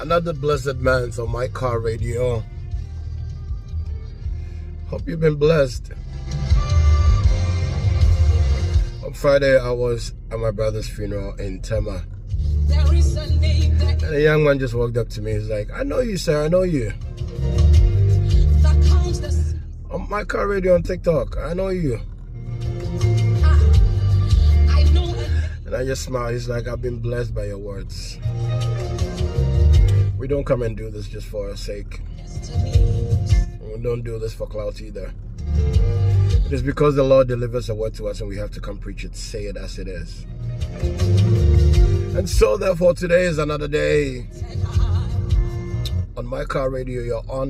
Another blessed man's on my car radio. Hope you've been blessed. On Friday, I was at my brother's funeral in Tema. And a young man just walked up to me. He's like, I know you, sir. I know you. On my car radio on TikTok. I know you. And I just smiled. He's like, I've been blessed by your words. We don't come and do this just for our sake. We don't do this for clout either. It is because the Lord delivers a word to us and we have to come preach it, say it as it is. And so therefore today is another day. On my car radio, you're on